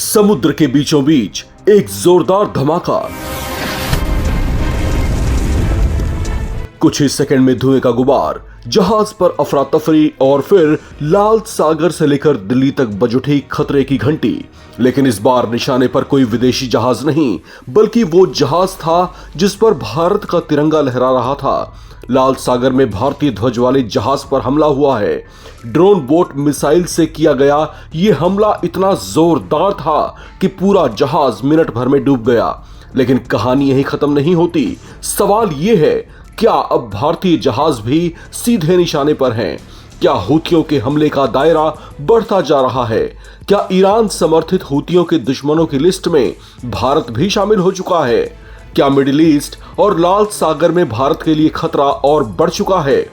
समुद्र के बीचों बीच एक जोरदार धमाका। कुछ ही सेकंड में धुएं का गुबार, जहाज पर अफरा तफरी और फिर लाल सागर से लेकर दिल्ली तक बज उठी खतरे की घंटी। लेकिन इस बार निशाने पर कोई विदेशी जहाज नहीं, बल्कि वो जहाज था जिस पर भारत का तिरंगा लहरा रहा था। लाल सागर में भारतीय ध्वज वाले जहाज पर हमला हुआ है। ड्रोन बोट मिसाइल से किया गया ये हमला इतना जोरदार था कि पूरा जहाज मिनट भर में डूब गया। लेकिन कहानी यही खत्म नहीं होती। सवाल ये है, क्या अब भारतीय जहाज भी सीधे निशाने पर हैं? क्या हूथियों के हमले का दायरा बढ़ता जा रहा है? क्या ईरान समर्थित हूथियों के दुश्मनों की लिस्ट में भारत भी शामिल हो चुका है? क्या मिडिल ईस्ट और लाल सागर में भारत के लिए खतरा और बढ़ चुका है?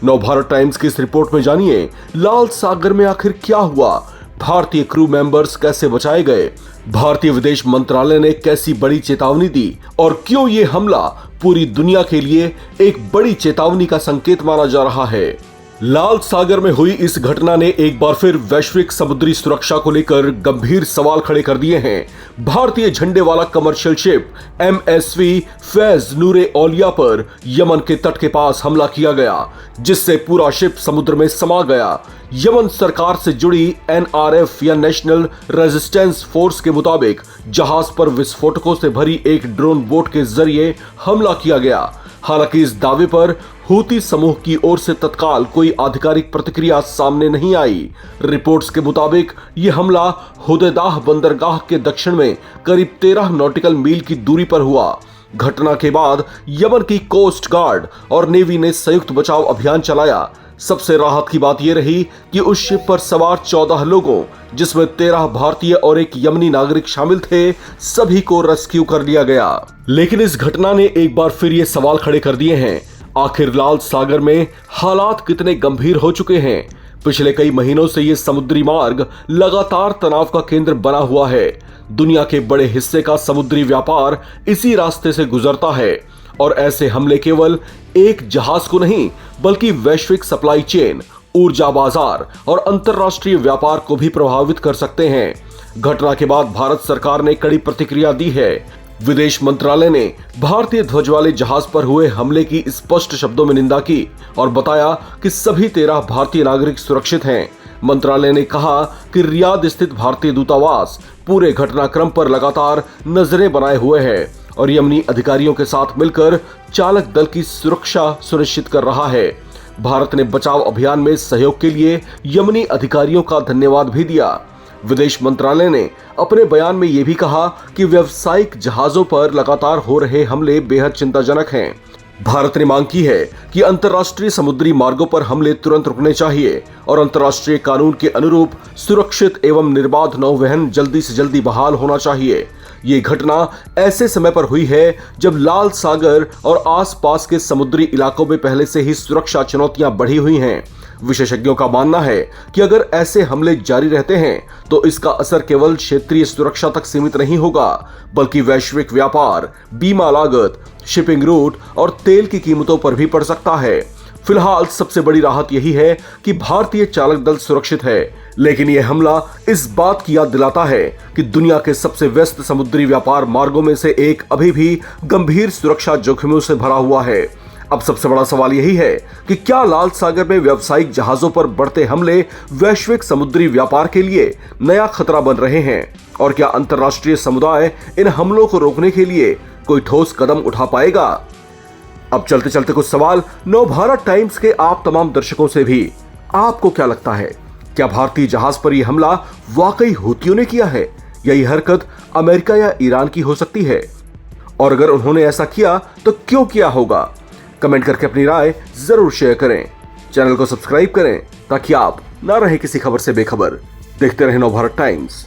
नवभारत टाइम्स की इस रिपोर्ट में जानिए, लाल सागर में आखिर क्या हुआ, भारतीय क्रू मेंबर्स कैसे बचाए गए, भारतीय विदेश मंत्रालय ने कैसी बड़ी चेतावनी दी और क्यों ये हमला पूरी दुनिया के लिए एक बड़ी चेतावनी का संकेत माना जा रहा है। लाल सागर में हुई इस घटना ने एक बार फिर वैश्विक समुद्री सुरक्षा को लेकर गंभीर सवाल खड़े कर दिए हैं। भारतीय झंडे वाला कमर्शियल शिप MSV फैज नूरे औलिया पर यमन के तट के पास हमला किया गया, जिससे पूरा शिप समुद्र में समा गया। यमन सरकार से जुड़ी NRF या नेशनल रेजिस्टेंस फोर्स के मुताबिक जहाज पर विस्फोटकों से भरी एक ड्रोन बोट के जरिए हमला किया गया। हालांकि इस दावे पर हूती समूह की ओर से तत्काल कोई आधिकारिक प्रतिक्रिया सामने नहीं आई। रिपोर्ट्स के मुताबिक यह हमला हुदैदाह बंदरगाह के दक्षिण में करीब 13 नॉटिकल मील की दूरी पर हुआ। घटना के बाद यमन की कोस्ट गार्ड और नेवी ने संयुक्त बचाव अभियान चलाया। सबसे राहत की बात यह रही कि उस शिप पर सवार 14 लोगों, जिसमें 13 भारतीय और एक यमनी नागरिक शामिल थे, सभी को रेस्क्यू कर लिया गया। लेकिन इस घटना ने एक बार फिर ये सवाल खड़े कर दिए हैं, आखिर लाल सागर में हालात कितने गंभीर हो चुके हैं। पिछले कई महीनों से ये समुद्री मार्ग लगातार तनाव का केंद्र बना हुआ है। दुनिया के बड़े हिस्से का समुद्री व्यापार इसी रास्ते से गुजरता है और ऐसे हमले केवल एक जहाज को नहीं, बल्कि वैश्विक सप्लाई चेन, ऊर्जा बाजार और अंतरराष्ट्रीय व्यापार को भी प्रभावित कर सकते हैं। घटना के बाद भारत सरकार ने कड़ी प्रतिक्रिया दी है। विदेश मंत्रालय ने भारतीय ध्वज वाले जहाज पर हुए हमले की स्पष्ट शब्दों में निंदा की और बताया कि सभी 13 भारतीय नागरिक सुरक्षित हैं। मंत्रालय ने कहा कि रियाद स्थित भारतीय दूतावास पूरे घटनाक्रम पर लगातार नजरें बनाए हुए है और यमनी अधिकारियों के साथ मिलकर चालक दल की सुरक्षा सुनिश्चित कर रहा है। भारत ने बचाव अभियान में सहयोग के लिए यमनी अधिकारियों का धन्यवाद भी दिया। विदेश मंत्रालय ने अपने बयान में यह भी कहा कि व्यावसायिक जहाजों पर लगातार हो रहे हमले बेहद चिंताजनक हैं। भारत ने मांग की है कि अंतर्राष्ट्रीय समुद्री मार्गों पर हमले तुरंत रुकने चाहिए और अंतर्राष्ट्रीय कानून के अनुरूप सुरक्षित एवं निर्बाध नौवहन जल्दी से जल्दी बहाल होना चाहिए। ये घटना ऐसे समय पर हुई है जब लाल सागर और आसपास के समुद्री इलाकों में पहले से ही सुरक्षा चुनौतियां बढ़ी हुई हैं। विशेषज्ञों का मानना है कि अगर ऐसे हमले जारी रहते हैं तो इसका असर केवल क्षेत्रीय सुरक्षा तक सीमित नहीं होगा, बल्कि वैश्विक व्यापार, बीमा लागत, शिपिंग रूट और तेल की कीमतों पर भी पड़ सकता है। फिलहाल सबसे बड़ी राहत यही है कि भारतीय चालक दल सुरक्षित है, लेकिन यह हमला इस बात की याद दिलाता है कि दुनिया के सबसे व्यस्त समुद्री व्यापार मार्गों में से एक अभी भी गंभीर सुरक्षा जोखिमों से भरा हुआ है। अब सबसे बड़ा सवाल यही है कि क्या लाल सागर में व्यावसायिक जहाजों पर बढ़ते हमले वैश्विक समुद्री व्यापार के लिए नया खतरा बन रहे हैं और क्या अंतर्राष्ट्रीय समुदाय इन हमलों को रोकने के लिए कोई ठोस कदम उठा पाएगा? अब चलते चलते कुछ सवाल नवभारत टाइम्स के आप तमाम दर्शकों से भी। आपको क्या लगता है, क्या भारतीय जहाज पर यह हमला वाकई हूथियों ने किया है या यह हरकत अमेरिका या ईरान की हो सकती है? और अगर उन्होंने ऐसा किया तो क्यों किया होगा? कमेंट करके अपनी राय जरूर शेयर करें। चैनल को सब्सक्राइब करें ताकि आप ना रहे किसी खबर से बेखबर। देखते रहें नवभारत टाइम्स।